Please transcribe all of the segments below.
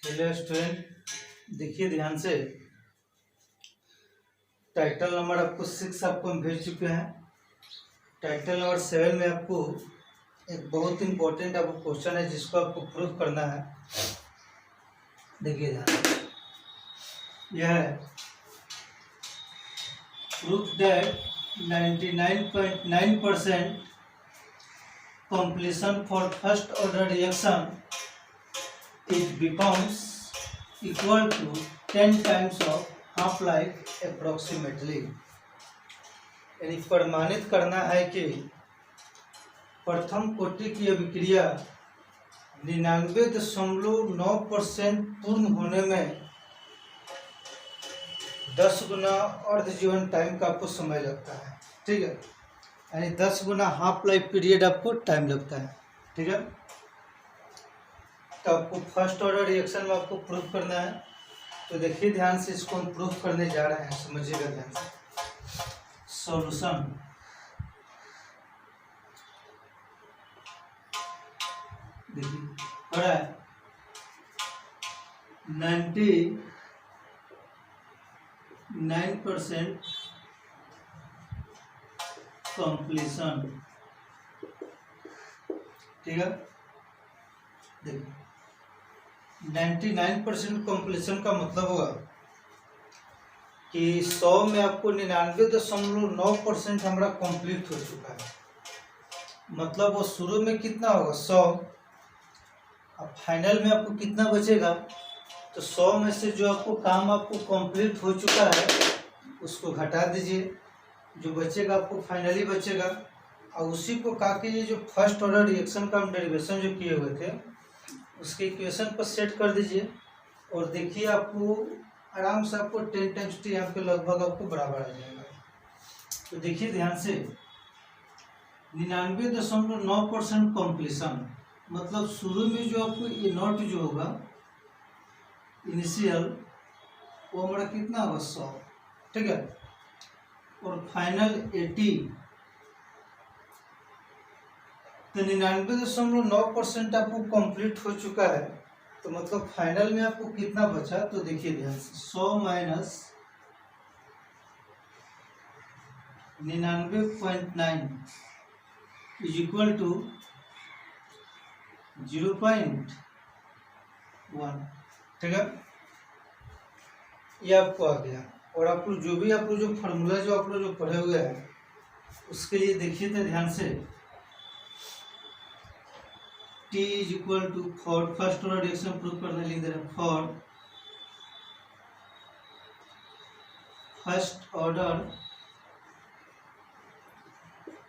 Hello student, देखिए ध्यान से। टाइटल नंबर आपको 6 आपको हम भेज चुके हैं। टाइटल नंबर 7 में आपको एक बहुत इंपॉर्टेंट आपको क्वेश्चन है जिसको आपको प्रूफ करना है। देखिए ध्यान, यह है proof that 99.9% completion for first order reaction it becomes equal to 10 times of half life approximately। यानी प्रमाणित करना है कि प्रथम कोटि की अभिक्रिया 99.9% पूर्ण होने में 10 गुना अर्ध जीवन टाइम का आपको समय लगता है। ठीक है, यानी 10 गुना हाफ लाइफ पीरियड आपको टाइम लगता है। ठीक है, तो आपको फर्स्ट ऑर्डर रिएक्शन में आपको प्रूफ करना है। तो देखिए ध्यान से, इसको हम प्रूफ करने जा रहे हैं, समझिएगा ध्यान से। सॉल्यूशन, देखिए हो रहा है 99% कंप्लीशन। ठीक है, देखिए 99% कंप्लीशन का मतलब होगा कि 100 में आपको 99.9% हमारा कंप्लीट हो चुका है। मतलब वो शुरू में कितना होगा 100, अब फाइनल में आपको कितना बचेगा। तो 100 में से जो आपको काम आपको कंप्लीट हो चुका है उसको घटा दीजिए, जो बचेगा आपको फाइनली बचेगा। और उसी को काके ये जो फर्स्ट ऑर्डर रिएक्शन का हम डेरिवेशन जो किए हुए थे उसके इक्वेशन पर सेट कर दीजिए और देखिए आपको आराम से आपको 10 टाइम्स टी यहाँ पे लगभग आपको बराबर आ जाएगा। तो देखिए ध्यान से 99.9% कंप्लीशन मतलब शुरू में जो आपको ये नॉट जो होगा इनिशियल वो हमारा कितना होगा 100। ठीक है, और फाइनल 80। तो 99.9% आपको कंप्लीट हो चुका है। तो मतलब फाइनल में आपको कितना बचा, तो देखिए ध्यान से 100 माइनस 99.9 इज इक्वल टू 0.1। ठीक है, ये आपको आ गया। और आप लोग जो भी आप लोग जो फार्मूला जो आप लोग जो पढ़े हुए हैं उसके लिए देखिए तो ध्यान से T is equal to for first order reaction proof करने लिख दे रहे हैं फॉर फर्स्ट ऑर्डर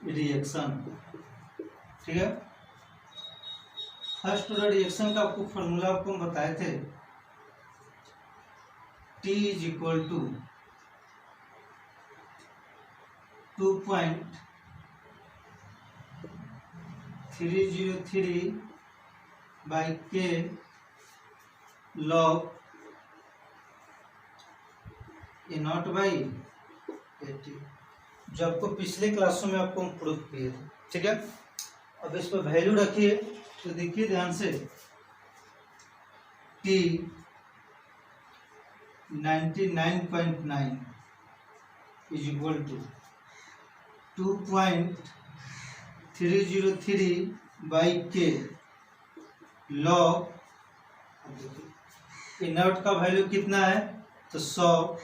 रिएक्शन। ठीक है, फर्स्ट ऑर्डर रिएक्शन का आपको फॉर्मूला आपको हम बताए थे। T is equal to 2.303 by k log a naught by 80, जो आपको पिछले क्लासों में आपको हम प्रूफ किए थे। ठीक है, अब इस पर वैल्यू रखिए। तो देखिए ध्यान से T 99.9 is equal to 2.303 by k log a naught का वैल्यू कितना है, तो 100।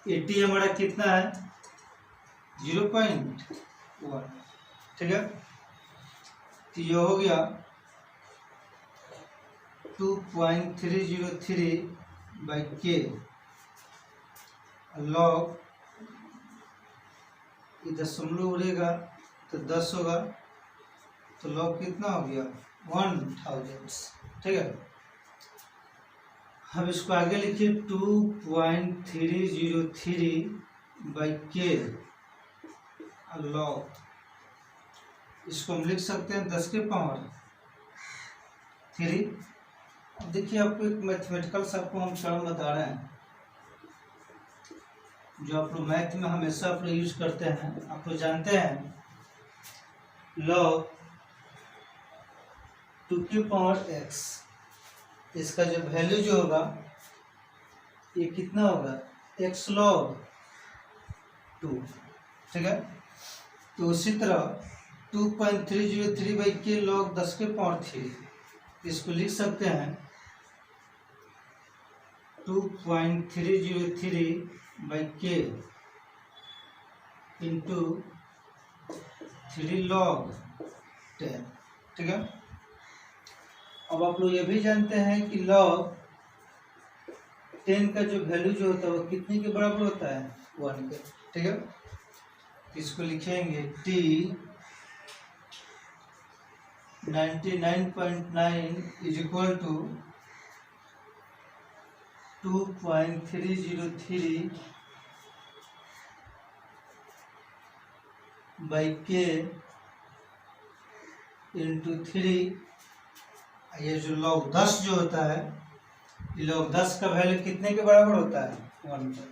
80 हमारा कितना है 0.1। ठीक है, तो ये हो गया 2.303 बाई के लॉग, ये दशमलव उड़ेगा तो 10 होगा, तो लॉग कितना हो गया 1000। ठीक है, अब इसको आगे लिखिए 2.303 बाई के लॉग, इसको हम लिख सकते हैं 10 के पावर 3। अब देखिए आपको एक मैथमेटिकल सबको हम टर्म बता रहे हैं जो आप लोग मैथ में हमेशा आप लोग यूज करते हैं। आप लोग जानते हैं लॉग 2 की पावर x इसका जो वैल्यू जो होगा ये कितना होगा, x log 2, ठीक है। तो उसी तरह 2.303 log 10⁻3, इसको लिख सकते हैं 2.303 इंटू 3 log 10, ठीक है। अब आप लोग ये भी जानते हैं कि log 10 का जो वैल्यू जो होता है वो कितने के बराबर होता है, 1 के, ठीक है। इसको लिखेंगे t 99.9 is equal to 2.303 k into 3। ये जो log 10 जो होता है, ये log 10 का वैल्यू कितने के बराबर होता है, 1 का,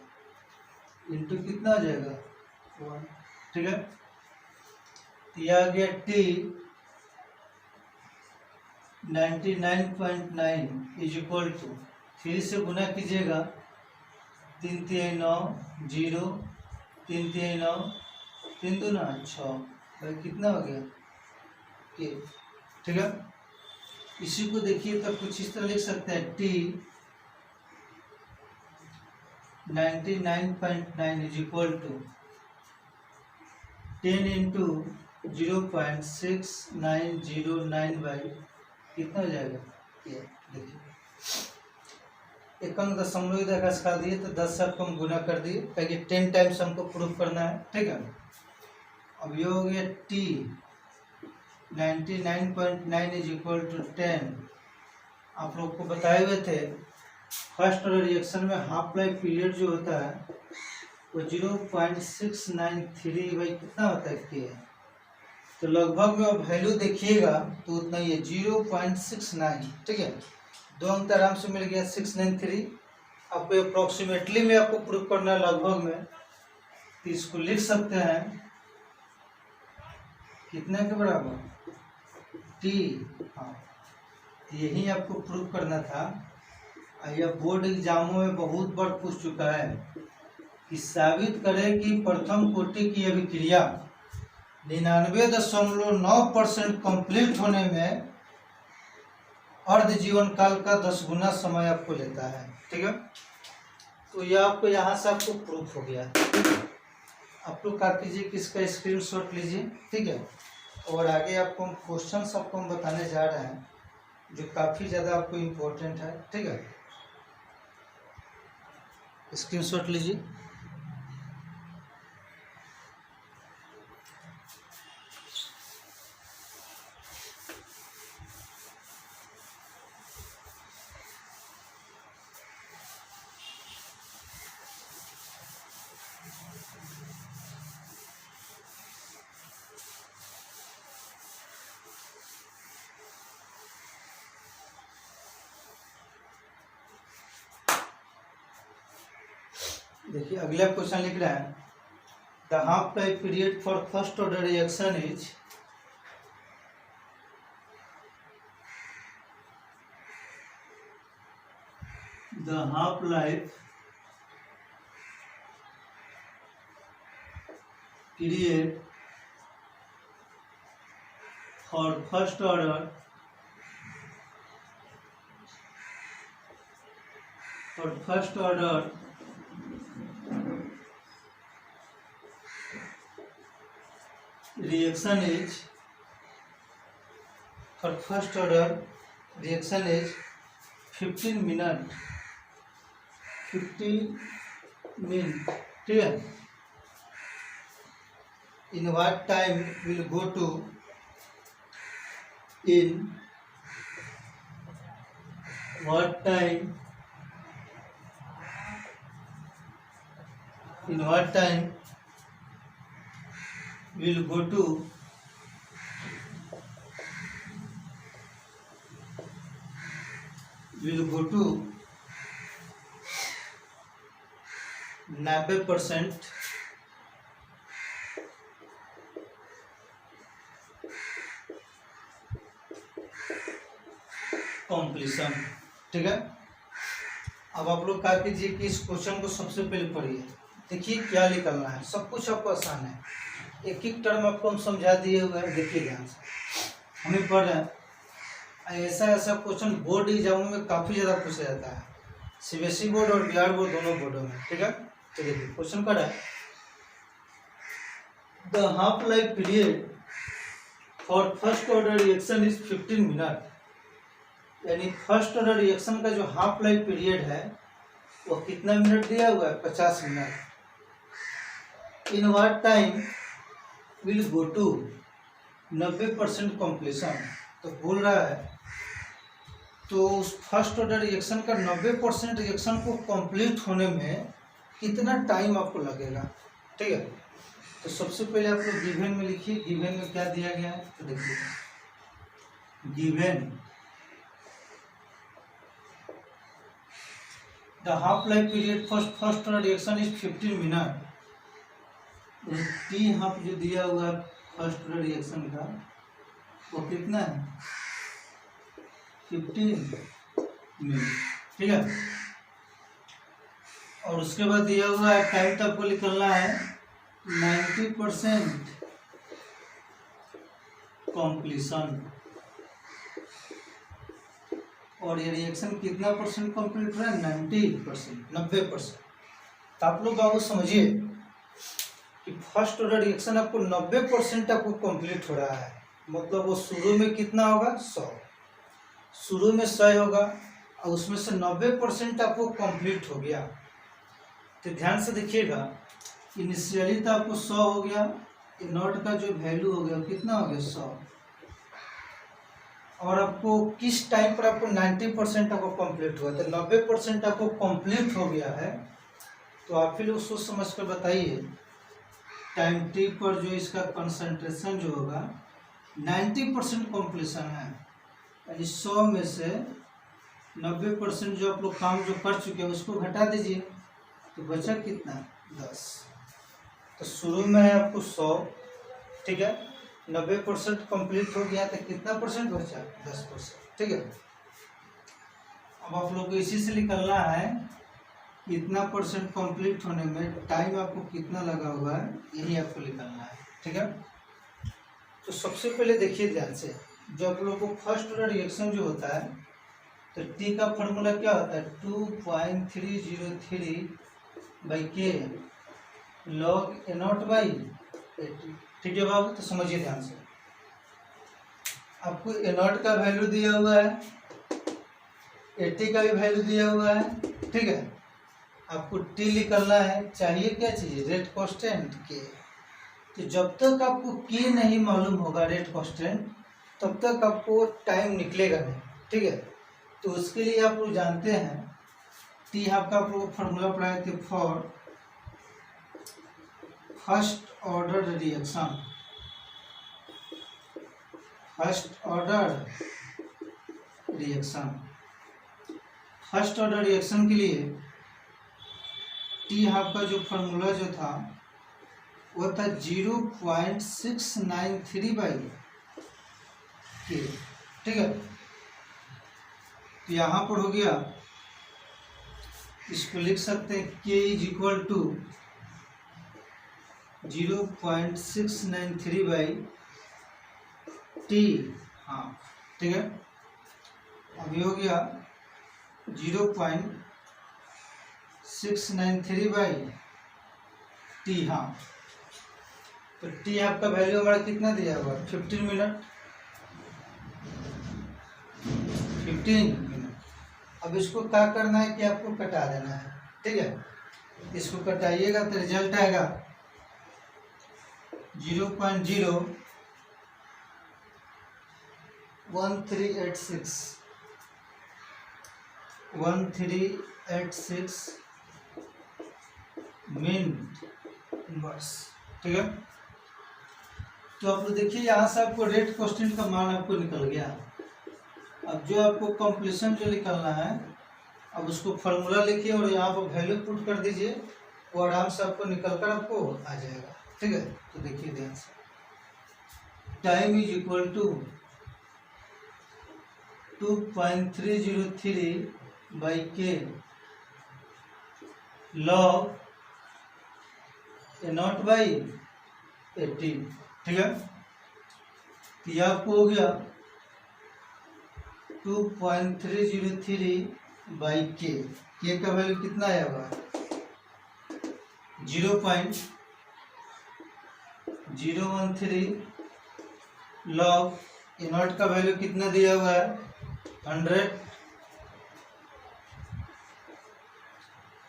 इंटू कितना हो जाएगा, 1, ठीक है। यह आ गया t 99.9 इज इक्वल टू 3 से गुना कीजिएगा, 3 3 9 0, 3 3 9 3 2 9 6, भाई कितना हो गया के, ठीक है। इसी को देखिए तो कुछ इस तरह लिख सकते हैं t 99.9 is equal to 10 into 0.6909 by कितना हो जाएगा, ये देखिए 1.1 खा दिए तो 10 से आपको हम गुना कर दिए, ताकि 10 टाइम्स हमको प्रूफ करना है, ठीक है। अब ये हो गया t 99.9 इज इक्वल टू 10। आप लोग को बताए हुए थे फर्स्ट ऑर्डर रिएक्शन में हाफ लाइफ पीरियड जो होता है वो 0.693 बाई कितना होता है के, तो लगभग में आप वैल्यू देखिएगा तो उतना ही है 0.69, ठीक है। 2 अंक आराम से मिल गया 693। आपको अप्रोक्सीमेटली में आपको प्रूफ करना है लगभग में, तो इसको लिख सकते हैं कितने के बराबर, t, हाँ यही आपको प्रूफ करना था। यह बोर्ड एग्जामों में बहुत बार पूछ चुका है कि साबित करें कि प्रथम कोटि की अभिक्रिया 99.9% कंप्लीट होने में अर्ध जीवन काल का 10 गुना समय आपको लेता है, ठीक है। तो यह आपको यहाँ से आपको प्रूफ हो गया। आप लोग क्या कीजिए कि इसका स्क्रीनशॉट लीजिए, ठीक है। और आगे आपको हम क्वेश्चंस आपको हम बताने जा रहे हैं जो काफ़ी ज़्यादा आपको इम्पोर्टेंट है, ठीक है। स्क्रीनशॉट लीजिए। देखिए अगला क्वेश्चन लिख रहा है, the half life period for first order reaction is, the half life period for first order reaction is, for first order reaction is 15 minute, ठीक है। in what time will go to, in what time will go to 90% completion, ठीक है। अब आप लोग क्या कीजिए कि इस क्वेश्चन को सबसे पहले पढ़िए, देखिए क्या निकलना है। सब कुछ आपको आसान है, एक एक टर्म आपको हम समझा दिए हुए हैं, देखिए ध्यान से हम ही पढ़ रहे हैं। ऐसा ऐसा क्वेश्चन बोर्ड एग्जामों में काफ़ी ज़्यादा पूछा जाता है, सीबीएसई बोर्ड और बिहार बोर्ड दोनों बोर्डों में, ठीक है। तो देखिए क्वेश्चन पढ़ा है, the half life period for first order reaction is 15 minute. यानी फर्स्ट ऑर्डर रिएक्शन का जो हाफ लाइफ पीरियड है वो कितना मिनट दिया हुआ है, 50 minute. In what time will go to 90% completion. तो बोल रहा है तो उस फर्स्ट ऑर्डर रिएक्शन का 90% रिएक्शन को कंप्लीट होने में कितना टाइम आपको लगेगा, ठीक है। तो सबसे पहले आप लोग गिवन में लिखिए, गिवन में क्या दिया गया है। तो देखिए given the half life period first order reaction is 15 minute. T half जो दिया हुआ है फर्स्ट ऑर्डर रिएक्शन का वो कितना है, 15 मिनट, ठीक है। और उसके बाद दिया हुआ है टाइम तक को निकलना है 90% कॉम्प्लीशन। और ये रिएक्शन कितना परसेंट कंप्लीट हो रहा है, 90%, 90%। तो आप लोग बाबू समझिए कि फर्स्ट ऑर्डर रिएक्शन आपको 90% आपको कंप्लीट हो रहा है, मतलब वो शुरू में कितना होगा, 100। शुरू में 100 होगा और उसमें से 90% आपको कंप्लीट हो गया। तो ध्यान से देखिएगा, इनिशियली तो आपको 100 हो गया, नॉट का जो वैल्यू हो गया कितना हो गया, 100। और आपको किस टाइम पर आपको 90% आपको कंप्लीट हुआ, तो 90% आपको कंप्लीट हो गया है। तो आप फिर उसको समझ कर बताइए, टाइम टी पर जो इसका कंसंट्रेशन जो होगा 90% कॉम्प्लीशन है, यानी 100 में से 90% जो आप लोग काम जो कर चुके हैं उसको घटा दीजिए, तो बचा कितना, 10। तो शुरू में है आपको 100, ठीक है, 90% कंप्लीट हो गया तो कितना परसेंट बचा, 10%, ठीक है। अब आप लोग को इसी से निकलना है इतना परसेंट कंप्लीट होने में टाइम आपको कितना लगा हुआ है, यही आपको निकलना है, ठीक है। तो सबसे पहले देखिए ध्यान से, जो आप लोग को फर्स्ट ऑर्डर रिएक्शन जो होता है तो टी का फॉर्मूला क्या होता है, 2.303/K log A0/80, ठीक है बाबू। तो समझिए ध्यान से, आपको A0 का वैल्यू दिया हुआ है, 80 का भी वैल्यू दिया हुआ है, ठीक है। आपको टी निकलना है, चाहिए क्या चाहिए, रेट कांस्टेंट के। तो जब तक आपको के नहीं मालूम होगा रेट कांस्टेंट, तब तक आपको टाइम निकलेगा नहीं, ठीक है। तो उसके लिए आप लोग जानते हैं टी आपका आप लोग फॉर्मूला पढ़ाए थे, for first order reaction, first order reaction, first order reaction के लिए टी हाफ का जो फॉर्मूला जो था वो था 0.693/K, ठीक है। तो यहाँ पर हो गया, इसको लिख सकते हैं K is equal to 0.693/T half, ठीक है। अभी हो गया 0.693/T हाफ। तो टी हाफ का वैल्यू हमारा कितना दिया हुआ, 15 मिनट, 15 मिनट। अब इसको क्या करना है कि आपको कटा देना है, ठीक है। इसको कटाइएगा तो रिजल्ट आएगा 0.1386 मिनट इनवर्स, ठीक है। तो आप लोग देखिए यहाँ से आपको रेट कांस्टेंट का मान आपको निकल गया। अब जो आपको कंप्लीशन जो निकलना है, अब उसको फॉर्मूला लिखिए और यहाँ पर वैल्यू पुट कर दीजिए, वो आराम से आपको निकल कर आपको आ जाएगा, ठीक है। तो देखिए ध्यान से, time is equal to 2.303 by k log a naught by 18, ठीक है। तो यह आपको हो गया 2.303 बाई के का वैल्यू कितना आया हुआ 0.013 लॉग ए नॉट का वैल्यू कितना दिया हुआ है 100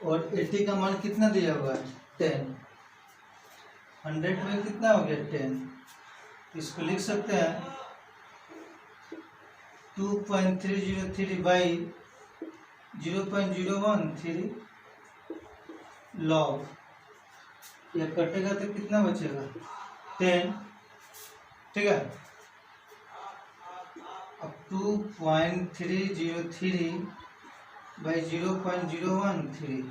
और 80 का मान कितना दिया हुआ है 10। 100 में कितना हो गया 10, इसको लिख सकते हैं 2.303 बाई 0.013 लॉग, यह कटेगा तो कितना बचेगा 10, ठीक है। अब 2.303 बाई 0.013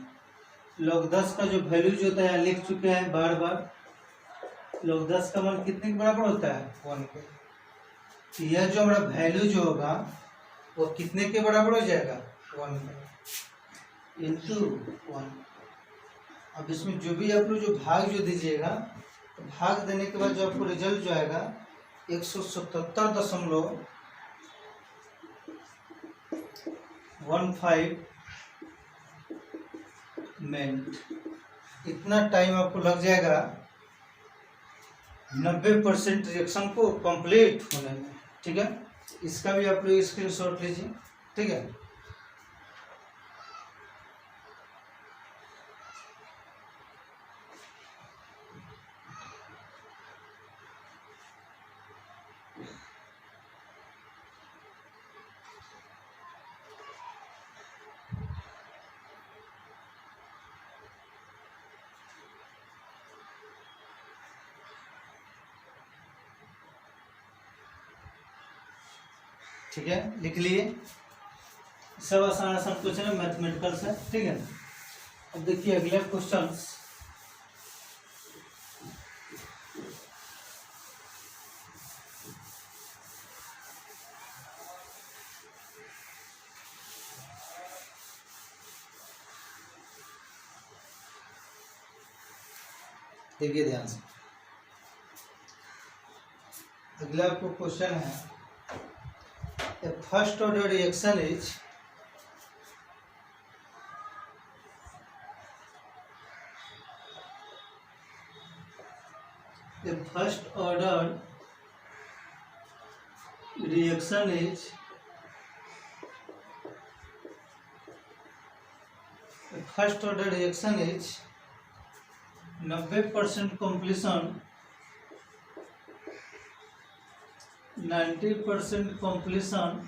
लॉग 10 का जो वैल्यू जो होता है लिख चुके हैं बार बार। लॉग 10 का मान कितने के बराबर होता है 1 के। तो यह जो हमारा वैल्यू जो होगा वो कितने के बराबर हो जाएगा 1 का इंटू 1। अब इसमें जो भी आप लोग जो भाग जो दीजिएगा तो भाग देने के बाद जो आपको रिजल्ट जो आएगा 177.15 मिनट। इतना टाइम आपको लग जाएगा 90% रिएक्शन को कंप्लीट होने में, ठीक है। इसका भी आप लोग स्क्रीनशॉट लीजिए, ठीक है। ठीक है, लिख लिए। सब आसान आसान क्वेश्चन है मैथमेटिकल से, ठीक है। अब देखिए अगला क्वेश्चन, देखिए ध्यान से। अगला आपको क्वेश्चन है a first order reaction is a first order reaction is a first order reaction is 90% completion, 90% completion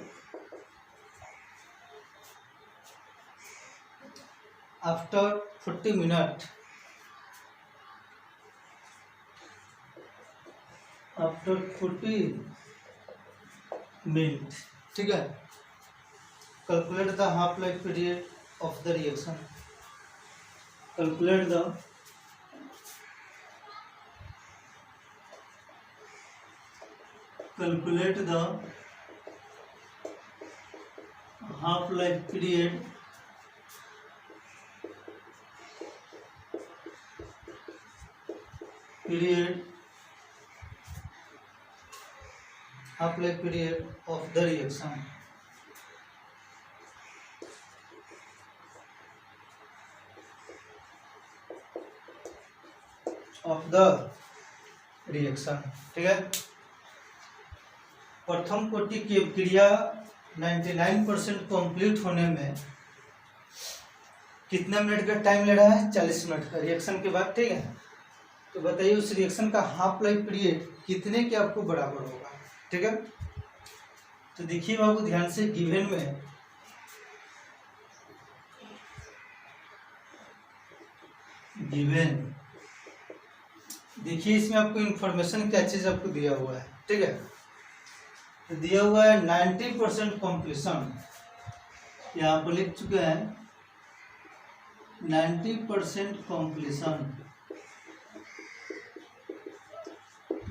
after 40 minutes, after 40 minutes, ठीक है। Calculate the half life period of the reaction. Calculate the half life period half-life period of the reaction. Of the reaction, ठीक है। प्रथम कोटि की क्रिया 99% complete होने में कितने मिनट का टाइम ले रहा है 40 मिनट का रिएक्शन के बाद, ठीक है। तो बताइए उस रिएक्शन का हाफ लाइफ पीरियड कितने के आपको बराबर होगा, ठीक है। तो देखिए बाबू ध्यान से, गिवन में देखिए इसमें आपको इंफॉर्मेशन क्या चीज आपको दिया हुआ है, ठीक है। तो दिया हुआ है 90% कॉम्प्लीशन, यहाँ पर लिख चुके हैं 90% कॉम्प्लीशन।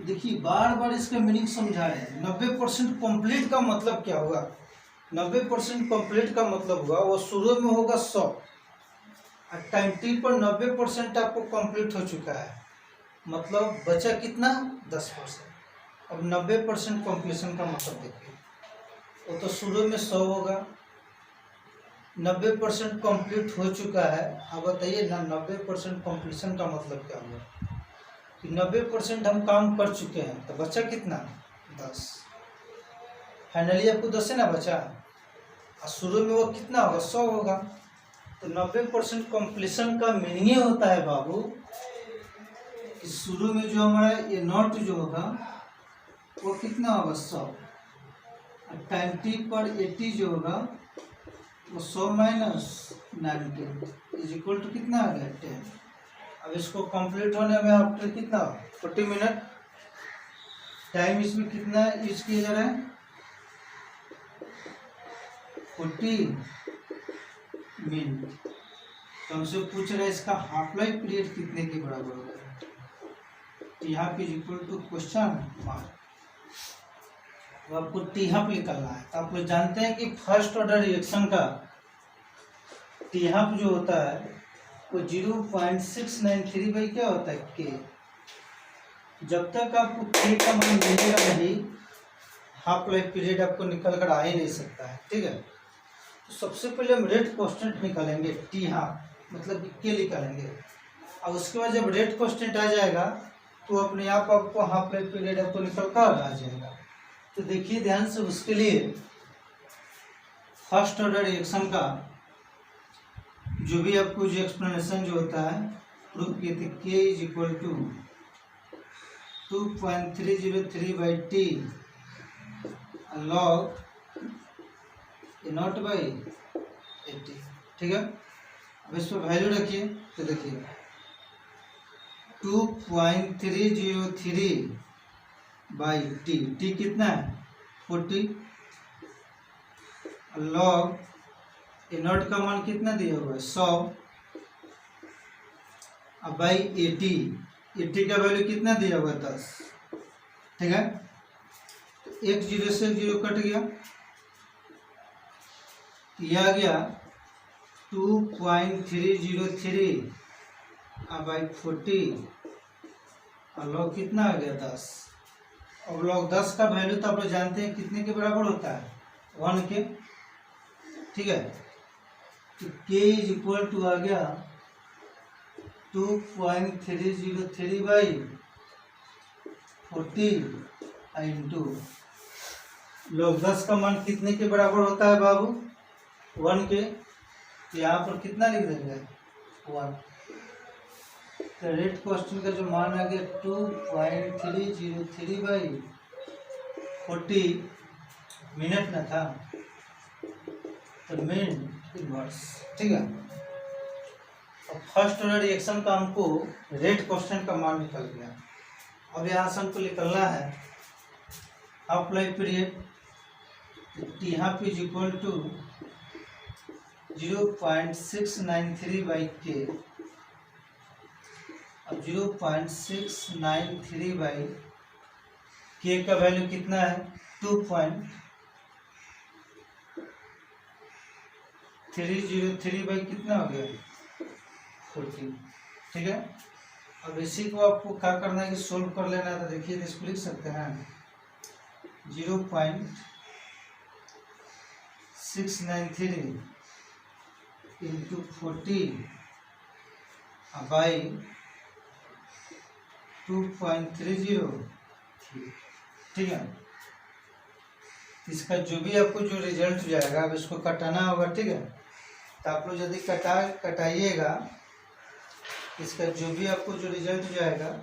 देखिए बार बार इसका मीनिंग समझा रहे हैं। 90% कंप्लीट का मतलब क्या होगा, 90% कंप्लीट का मतलब हुआ वो शुरू में होगा 100 और टाइम टी पर 90% आपको कंप्लीट हो चुका है, मतलब बचा कितना 10%। अब 90% कंप्लीशन का मतलब देखिए, वो तो शुरू में 100 होगा, 90% कंप्लीट हो चुका है। अब बताइए ना 90% कंप्लीशन का मतलब क्या हुआ कि 90% हम काम कर चुके हैं, तो बचा कितना 10। फाइनली आपको 10 है ना बचा, और शुरू में वो कितना होगा 100 होगा। तो 90% कंप्लीशन का मीनिंग ये होता है बाबू कि शुरू में जो हमारा ये नॉट जो होगा वो कितना होगा 100, और टाइम टी पर 80 जो होगा वो 100 माइनस 90 इज इक्वल टू कितना आ गया 10। अब इसको कंप्लीट होने में आफ्टर कितना 40 मिनट टाइम इसमें कितना यूज किया जा रहा है 40 मिनट। तो हमसे पूछ रहा है इसका हाफ लाइफ पीरियड कितने के बराबर होगा, तो यहाँ पे इक्वल टू क्वेश्चन मार्क। तो आपको टी हाफ निकालना है। तो आप लोग जानते हैं कि फर्स्ट ऑर्डर रिएक्शन का टी हाफ जो होता है वो 0.693 बाई क्या होता है के। जब तक आपको के का मान मिलेगा नहीं हाफ लाइफ पीरियड आपको निकल कर आ ही नहीं सकता है, ठीक है। तो सबसे पहले हम रेट कांस्टेंट निकालेंगे टी हाफ, मतलब के निकालेंगे, और उसके बाद जब रेट कांस्टेंट आ जाएगा तो अपने आप आपको हाफ लाइफ पीरियड आपको निकल कर आ जाएगा। तो देखिए ध्यान से, उसके लिए फर्स्ट ऑर्डर रिएक्शन का जो भी आपको जो एक्सप्लेनेशन जो होता है प्रूफ किए थे k is equal to 2.303 by t log a naught by 80, ठीक है। अब इस पर वैल्यू रखिए तो देखिए 2.303 बाई टी, टी कितना है 40, लॉग ए नॉट का मान कितना दिया हुआ है 100, अब बाई 80 का वैल्यू कितना दिया हुआ है 10, ठीक है। तो एक जीरो से एक जीरो कट गया, यह आ गया 2.303 अब बाई 40 और लॉग कितना आ गया 10। अब लॉग 10 का वैल्यू तो आप लोग जानते हैं कितने के बराबर होता है 1 के, ठीक है। तो के इज इक्वल टू आ गया 2.303 बाई 40 इंटू लॉग 10 का मान कितने के बराबर होता है बाबू 1 के। तो यहाँ पर कितना लिख देंगे 1। तो रेट क्वेश्चन का जो मान आ गया 2.303 बाई 40 मिनट में था, तो मिनट इनवर्स, ठीक है। अब फर्स्ट ऑर्डर रिएक्शन का हमको रेट क्वेश्चन का मान निकल गया। अब यहाँ से हमको निकलना है half life period, t half is equal to 0.693 by k. अब 0.693 बाई के का वैल्यू कितना है 2.303 बाई कितना हो गया 40, ठीक है। अब इसी को आपको क्या करना है कि सोल्व कर लेना है। तो देखिए इसको लिख सकते हैं 0.693 इंटू 40 बाई 2.303, ठीक है। इसका जो भी आपको जो रिजल्ट जाएगा अब इसको कटाना होगा, ठीक है। तो आप लोग यदि कटाइएगा इसका जो भी आपको जो रिजल्ट जाएगा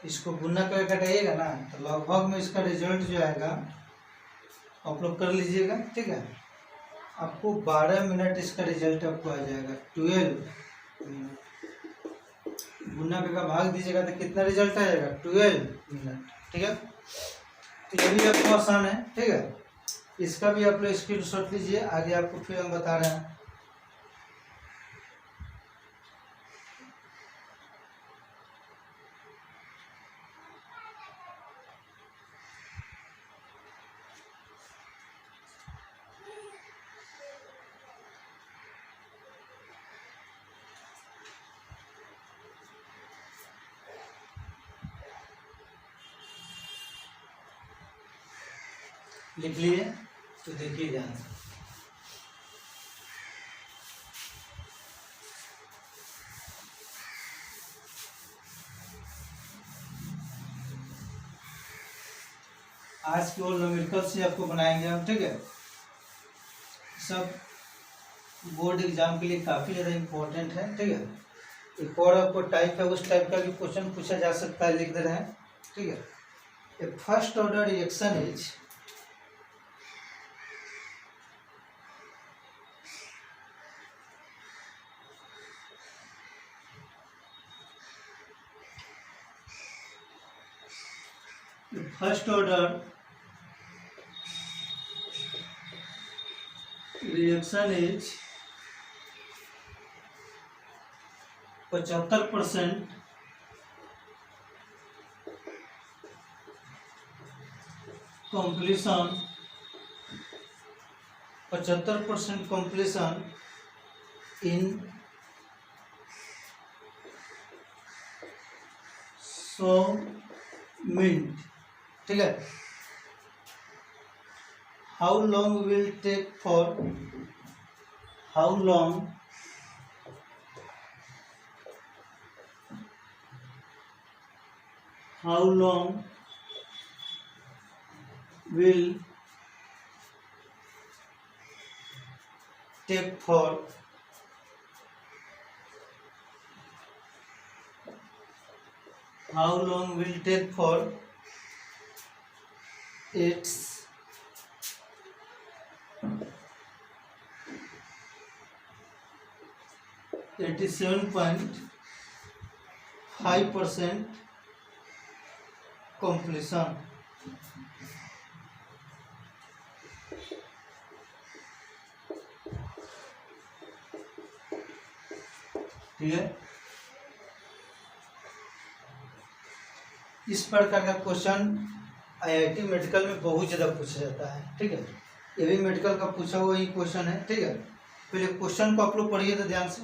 इसको गुना कर कटाइएगा ना, तो लगभग में इसका रिजल्ट जो आएगा आप लोग कर लीजिएगा, ठीक है। आपको 12 मिनट इसका रिजल्ट आपको आ जाएगा 12 मिनट। गुना का भाग दीजिएगा तो कितना रिजल्ट आएगा 12 मिनट, ठीक है। तो ये भी आपको आसान है, ठीक है। इसका भी आप लोग स्क्रीनशॉट लीजिए, आगे आपको फिर हम बता रहे हैं। लिख लिए? तो देखिए ध्यान से, आज की और न्यूमेरिकल से आपको बनाएंगे हम, ठीक है। सब बोर्ड एग्जाम के लिए काफ़ी ज़्यादा इम्पोर्टेंट है, ठीक है। एक और आपको टाइप है, उस टाइप का भी क्वेश्चन पूछा जा सकता है, लिख दे रहे हैं, ठीक है। A first order reaction is first order reaction is 75% completion, 75% completion in 100 minute, ठीक है। How long will take for, how long will take for its 87.5% completion, ठीक है। इस प्रकार का क्वेश्चन आईआईटी मेडिकल में बहुत ज़्यादा पूछा जाता है, ठीक है। ये भी मेडिकल का पूछा हुआ ही क्वेश्चन है, ठीक है। पहले क्वेश्चन को आप लोग पढ़िए तो ध्यान से।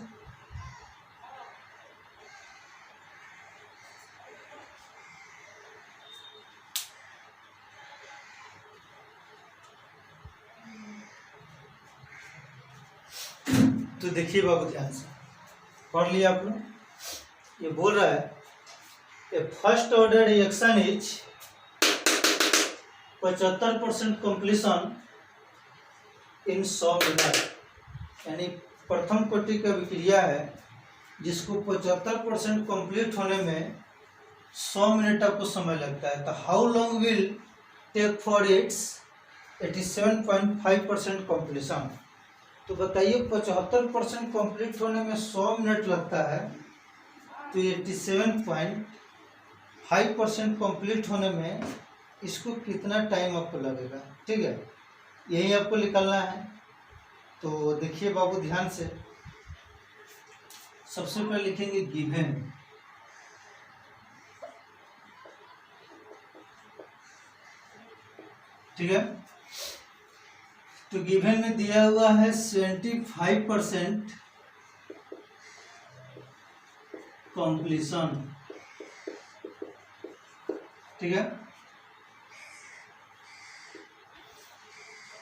तो देखिए बाबू, ध्यान से पढ़ लिया आप लोग। ये बोल रहा है a first order reaction is 75% completion in 100 minute, यानी प्रथम कोटि का विक्रिया है जिसको 75% कंप्लीट होने में 100 मिनट आपको समय लगता है। तो how long will take for its 87.5% completion. तो बताइए 75% कंप्लीट होने में 100 मिनट लगता है, तो 87.5% कंप्लीट होने में इसको कितना टाइम आपको लगेगा, ठीक है। यही आपको निकालना है। तो देखिए बाबू ध्यान से, सबसे पहले लिखेंगे गिवन, ठीक है। तो गिवन में दिया हुआ है 75% कंप्लीशन, ठीक है।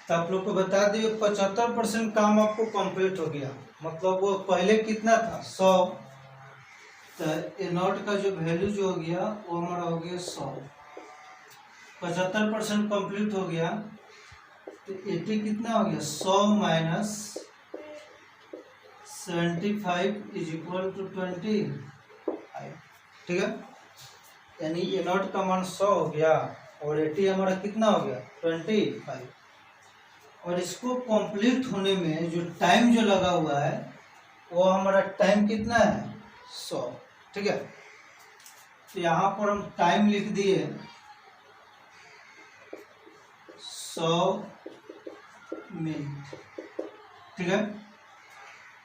तो आप लोग को बता दिए 75% काम आपको कंप्लीट हो गया, मतलब वो पहले कितना था 100, तो ए नॉट का जो वैल्यू जो हो गया वो हमारा हो गया 100। 75% कंप्लीट हो गया तो 80 कितना हो गया 100 माइनस 75 इज इक्वल टू 25, ठीक है। यानी ए नॉट का मान 100 हो गया और 80 हमारा कितना हो गया 25, और इसको कंप्लीट होने में जो टाइम जो लगा हुआ है वो हमारा टाइम कितना है 100, ठीक है। तो यहाँ पर हम टाइम लिख दिए 100 मिनट, ठीक है।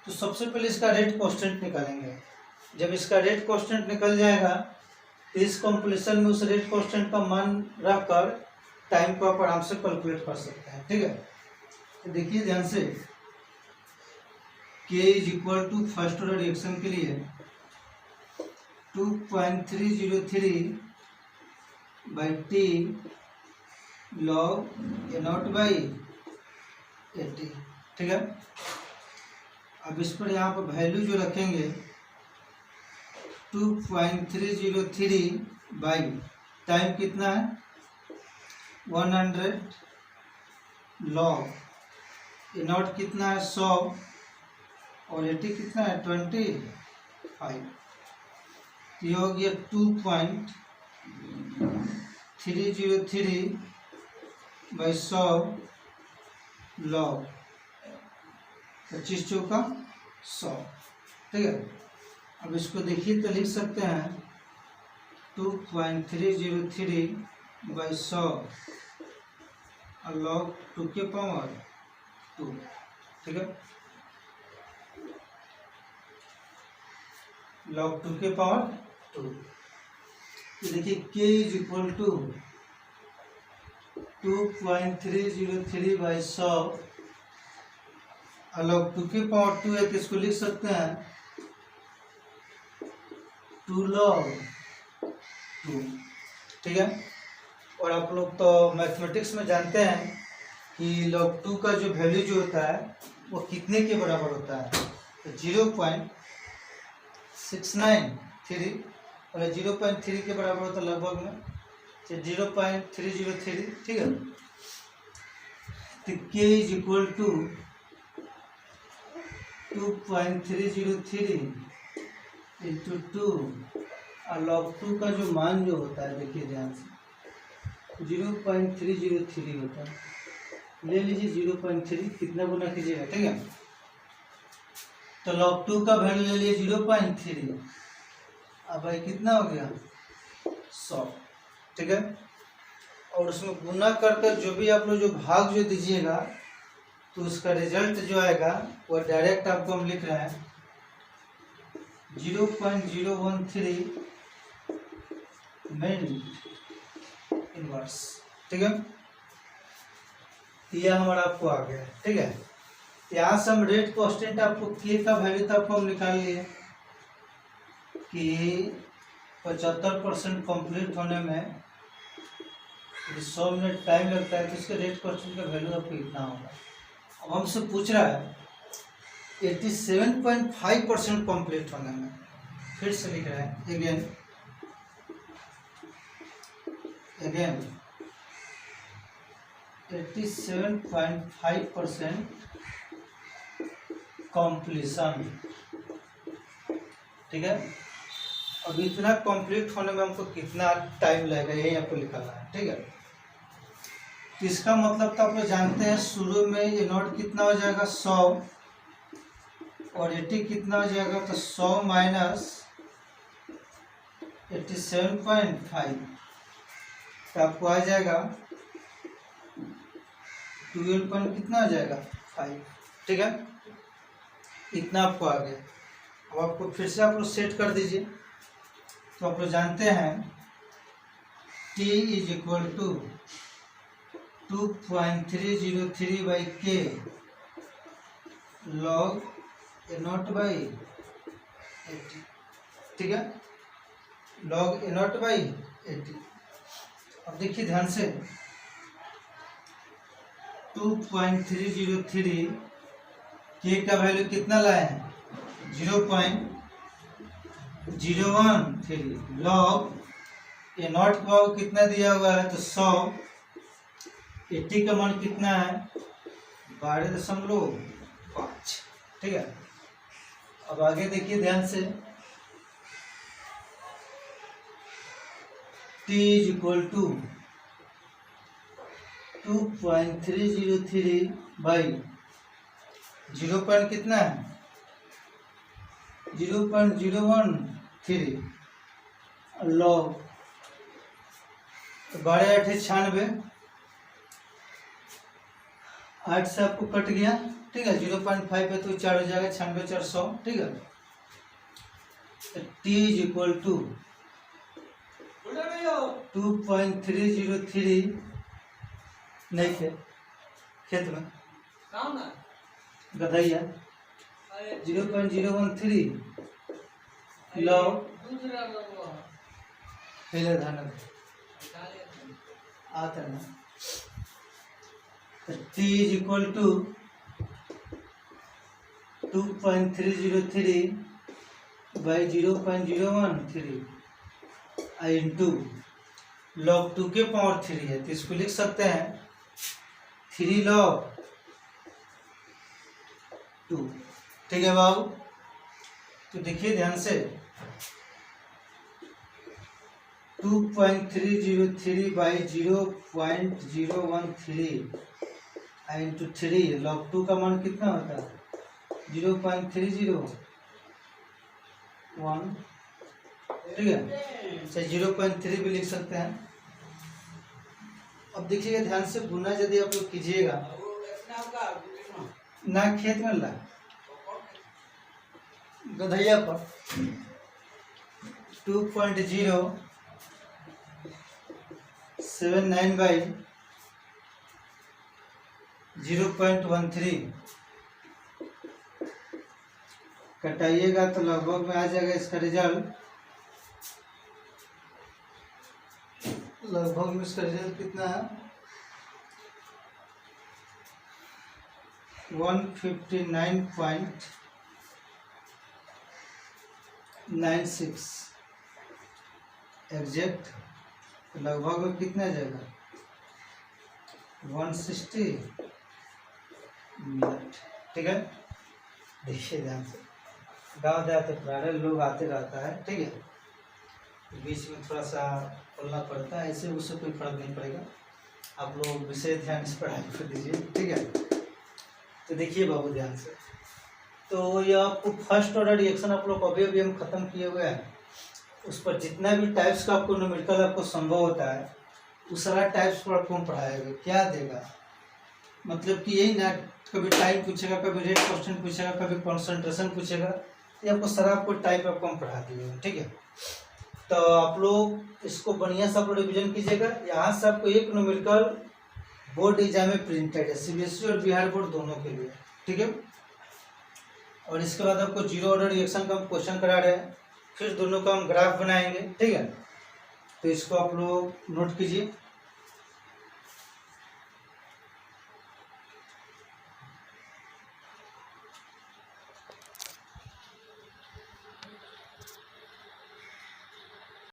तो सबसे पहले इसका रेट कांस्टेंट निकालेंगे। जब इसका रेट कांस्टेंट निकल जाएगा तो इस कंप्लीशन में उस रेट कांस्टेंट का मान रखकर टाइम को आप आराम से कैलकुलेट कर सकते हैं, ठीक है। तो देखिए ध्यान से, k is equal to first order reaction के लिए 2.303 by t log a naught by 80। ठीक है, अब इस पर यहाँ पर वैल्यू जो रखेंगे 2.303 बाई टाइम कितना है 100, लॉग ए नॉट कितना है 100 और 80 कितना है 25। ये हो गया 2.303 बाई 100 लॉग 25 चौका 100। ठीक है, अब इसको देखिए तो लिख सकते हैं 2.303 बाई 100 और लॉग 2 के पावर 2। ठीक है, लॉग 2 के पावर 2। तो देखिए k is equal to 2.303 by 100 log 2 के पावर 2 है, तो इसको लिख सकते हैं 2 log 2। ठीक है, और आप लोग तो मैथमेटिक्स में जानते हैं कि log 2 का जो वैल्यू जो होता है वो कितने के बराबर होता है, तो 0.693 और 0.3 के बराबर होता है लगभग में, तो 0.303। ठीक है, तो k is equal to 2.303 into 2 और log 2 का जो मान जो होता है देखिए ध्यान से 0.303 होता है। ले लीजिए 0.3, कितना गुना कीजिएगा। ठीक है, तो log 2 का वैल्यू ले लिए 0.3, अब भाई कितना हो गया 100। ठीक है, और उसमें गुना करके जो भी आप लोग जो भाग जो दीजिएगा तो उसका रिजल्ट जो आएगा वो डायरेक्ट आपको हम लिख रहे हैं 0.013 मिनट इनवर्स। ठीक है, यह हमारा आपको आ गया। ठीक है, यहाँ से हम रेट कांस्टेंट आपको के का वैल्यू तो आपको हम निकाल लिए कि 75% कंप्लीट होने में 100 मिनट टाइम लगता है, तो इसके रेट कांस्टेंट का वैल्यू आपको इतना होगा। अब हमसे पूछ रहा है 87.5% कंप्लीट होने में, फिर से लिख रहा है अगेन 87.5% कंप्लीशन। ठीक है, अब इतना कंप्लीट होने में हमको कितना टाइम लगेगा यही आपको निकालना है। ठीक है, तो इसका मतलब तो आप लोग जानते हैं शुरू में ये नोट कितना हो जाएगा 100 और 80 कितना हो जाएगा, तो 100 माइनस 87.5 तो आपको आ जाएगा 12 पॉइंट कितना हो जाएगा 5। ठीक है, इतना आपको आ गया। अब आपको फिर से आप लोग सेट कर दीजिए, तो आप लोग जानते हैं t is equal to 2.303 by k log a naught by 80। ठीक है, लॉग ए नॉट बाई 80। अब देखिए ध्यान से 2.303 के का वैल्यू कितना लाए हैं 0.013, लॉग ए नॉट का वैल्यू कितना दिया हुआ है तो 100, 80 का मान कितना है 12.5। ठीक है, अब आगे देखिए ध्यान से t is equal to 2.303 by 0 point कितना है 0.013 लॉग 12.96, 8 से आपको कट गया। ठीक है, 0.5 है तो 4 हो जाएगा 96 400। ठीक है, t इज इक्वल टू 2.303 नहीं थे खेत में गधैया 0.013 लॉग पहले धान आता है ना t is equal to 2.303 by 0.013 into log 2 के पावर 3 है, तो इसको लिख सकते हैं 3 log 2। ठीक है बाबू, तो देखिए ध्यान से 2.303 बाई 0.013 इंटू 3 log 2 का मान कितना होता है 0.301। ठीक है, चाहे 0.3 भी लिख सकते हैं। अब देखिएगा ध्यान से, गुना यदि आप लोग कीजिएगा ना खेत में ला गधैया पर 2.079 बाई 0.13 कटाइएगा तो लगभग में आ जाएगा इसका रिजल्ट, लगभग में इसका रिजल्ट कितना है 159.96 एग्जैक्ट। लगभग में कितना जाएगा 160 मिनट। ठीक है, देखिए ध्यान से, गाँव देहात प्राय लोग आते रहता है। ठीक है, बीच में थोड़ा सा खोलना पड़ता है, ऐसे उससे कोई फर्क नहीं पड़ेगा। आप लोग विषय ध्यान से पढ़ाई कर दीजिए। ठीक है, तो देखिए बाबू ध्यान से, तो ये आपको फर्स्ट ऑर्डर रिएक्शन आप लोग अभी अभी हम खत्म किए हुए हैं, उस पर जितना भी टाइप्स का आपको न्यूमेरिकल आपको संभव होता है उस सारा टाइप्स पर आपको पढ़ाएगा। क्या देगा मतलब कि यही ना, कभी टाइम पूछेगा, कभी रेट क्वेश्चन पूछेगा, कभी कॉन्सेंट्रेशन पूछेगा, ये आपको सारा आपको टाइप आपको हम पढ़ा दिए। ठीक है, तो आप लोग इसको बढ़िया से आप लोग रिविजन कीजिएगा। यहाँ से आपको एक न्यूमेरिकल बोर्ड एग्जाम में प्रिंटेड है, सीबीएसई और बिहार बोर्ड दोनों के लिए। ठीक है, और इसके बाद आपको जीरो ऑर्डर रिएक्शन का हम क्वेश्चन करा रहे हैं, फिर दोनों का हम ग्राफ बनाएंगे। ठीक है, तो इसको आप लोग नोट कीजिए।